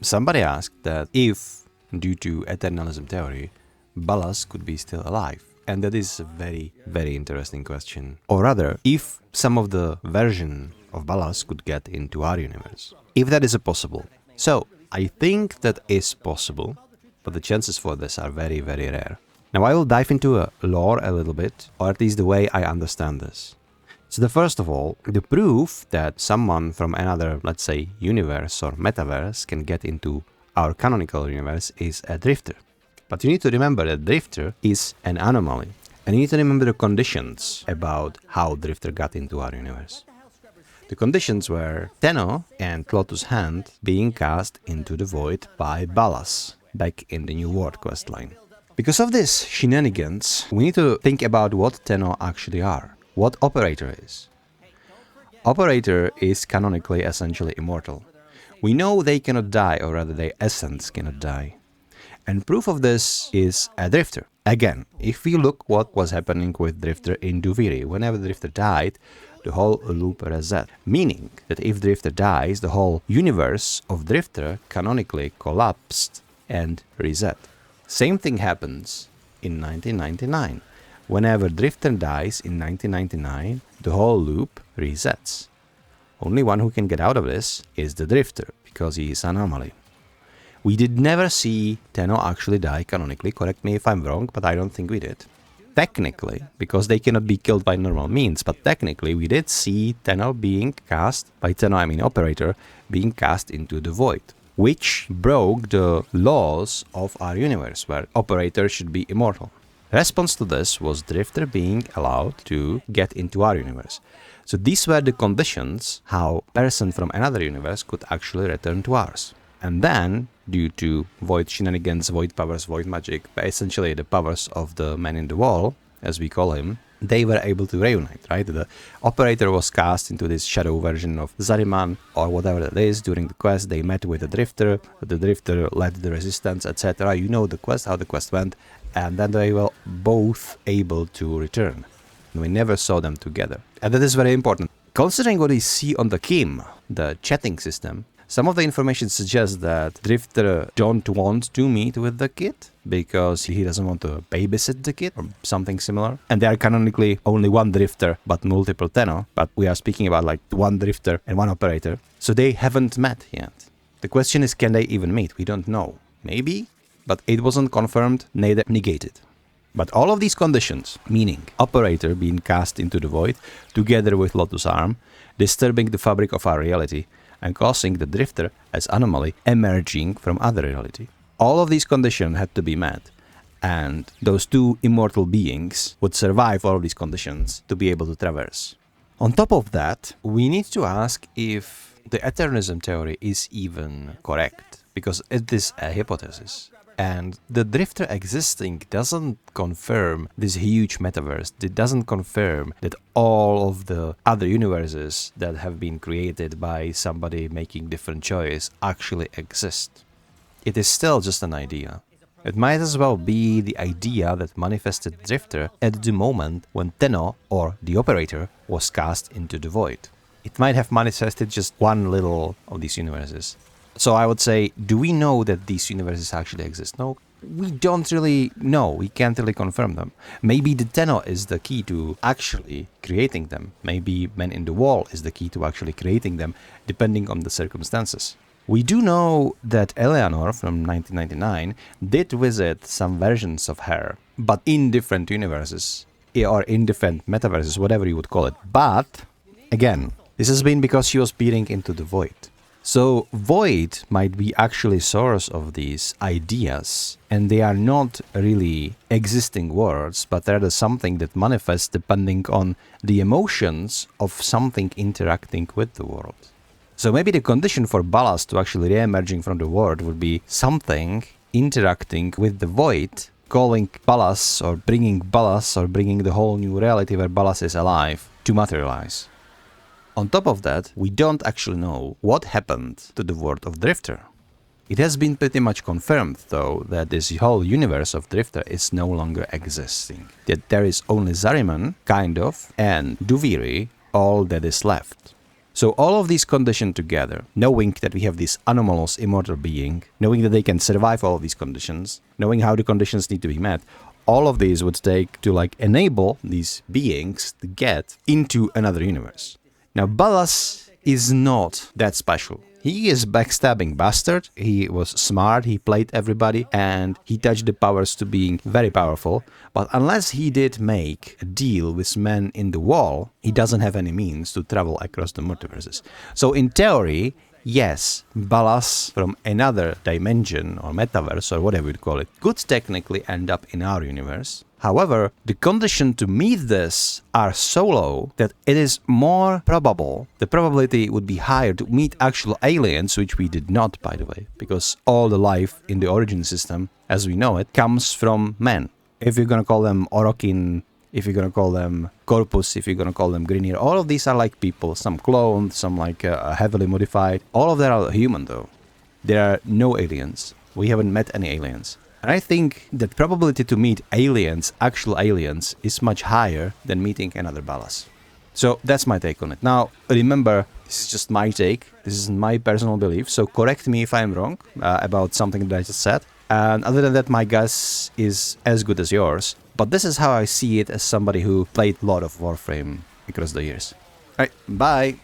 Somebody asked that if, due to eternalism theory, Ballas could be still alive. And that is a very, very interesting question. Or rather, if some of the version of Ballas could get into our universe. If that is possible. So, I think that is possible, but the chances for this are very, very rare. Now I will dive into a lore a little bit, or at least the way I understand this. So first of all, the proof that someone from another, let's say, universe or metaverse can get into our canonical universe is a drifter. But you need to remember that drifter is an anomaly. And you need to remember the conditions about how drifter got into our universe. The conditions were Tenno and Lotus Hand being cast into the void by Ballas back in the New World questline. Because of this shenanigans, we need to think about what Tenno actually are. What Operator is. Operator is canonically essentially immortal. We know they cannot die, or rather their essence cannot die. And proof of this is a drifter. Again, if we look what was happening with drifter in Duviri, whenever drifter died, the whole loop reset. Meaning that if drifter dies, the whole universe of drifter canonically collapsed and reset. Same thing happens in 1999. Whenever drifter dies in 1999, the whole loop resets. Only one who can get out of this is the drifter, because he is an anomaly. We did never see Tenno actually die canonically, correct me if I'm wrong, but I don't think we did. Technically, because they cannot be killed by normal means, but technically we did see Tenno being cast, by Tenno I mean Operator, being cast into the void, which broke the laws of our universe, where Operator should be immortal. Response to this was drifter being allowed to get into our universe. So these were the conditions how person from another universe could actually return to ours. And then, due to void shenanigans, void powers, void magic, essentially the powers of the man in the wall, as we call him, they were able to reunite, right? The Operator was cast into this shadow version of Zariman, or whatever that is, during the quest. They met with the drifter led the resistance, etc. You know the quest, how the quest went, and then they were both able to return. We never saw them together. And that is very important. Considering what we see on the Kim, the chatting system, some of the information suggests that Drifter don't want to meet with the kid because he doesn't want to babysit the kid or something similar. And there are canonically only one Drifter but multiple Tenno. But we are speaking about like one Drifter and one Operator. So they haven't met yet. The question is, can they even meet? We don't know. Maybe, but it wasn't confirmed, neither negated. But all of these conditions, meaning Operator being cast into the void together with Lotus Arm, disturbing the fabric of our reality, and causing the drifter as anomaly emerging from other reality. All of these conditions had to be met, and those two immortal beings would survive all of these conditions to be able to traverse. On top of that, we need to ask if the eternalism theory is even correct, because it is a hypothesis. And the drifter existing doesn't confirm this huge metaverse. It doesn't confirm that all of the other universes that have been created by somebody making different choice actually exist. It is still just an idea. It might as well be the idea that manifested drifter at the moment when Tenno, or the Operator, was cast into the void. It might have manifested just one little of these universes. So I would say, do we know that these universes actually exist? No, we don't really know. We can't really confirm them. Maybe the Tenno is the key to actually creating them. Maybe Man in the Wall is the key to actually creating them, depending on the circumstances. We do know that Eleanor from 1999 did visit some versions of her, but in different universes, or in different metaverses, whatever you would call it. But, again, this has been because she was peering into the void. So void might be actually source of these ideas, and they are not really existing words, but rather something that manifests depending on the emotions of something interacting with the world. So maybe the condition for Ballas to actually re-emerging from the world would be something interacting with the void, calling Ballas or bringing the whole new reality where Ballas is alive to materialize. On top of that, we don't actually know what happened to the world of Drifter. It has been pretty much confirmed, though, that this whole universe of Drifter is no longer existing. That there is only Zariman, kind of, and Duviri, all that is left. So all of these conditioned together, knowing that we have this anomalous immortal being, knowing that they can survive all of these conditions, knowing how the conditions need to be met, all of these would take to like enable these beings to get into another universe. Now Ballas is not that special. He is backstabbing bastard, he was smart, he played everybody, and he touched the powers to being very powerful, but unless he did make a deal with men in the wall, he doesn't have any means to travel across the multiverses. So in theory, yes, Ballas from another dimension or metaverse or whatever you call it could technically end up in our universe. However, the conditions to meet this are so low that it is more probable, the probability would be higher to meet actual aliens, which we did not, by the way, because all the life in the origin system, as we know it, comes from men. If you're gonna call them Orokin, if you're gonna call them Corpus, if you're gonna call them Greenear, all of these are like people, some cloned, some like heavily modified. All of them are human though. There are no aliens. We haven't met any aliens. And I think the probability to meet aliens, actual aliens, is much higher than meeting another Ballas. So that's my take on it. Now, remember, this is just my take. This is my personal belief. So correct me if I'm wrong about something that I just said. And other than that, my guess is as good as yours. But this is how I see it as somebody who played a lot of Warframe across the years. Alright, bye!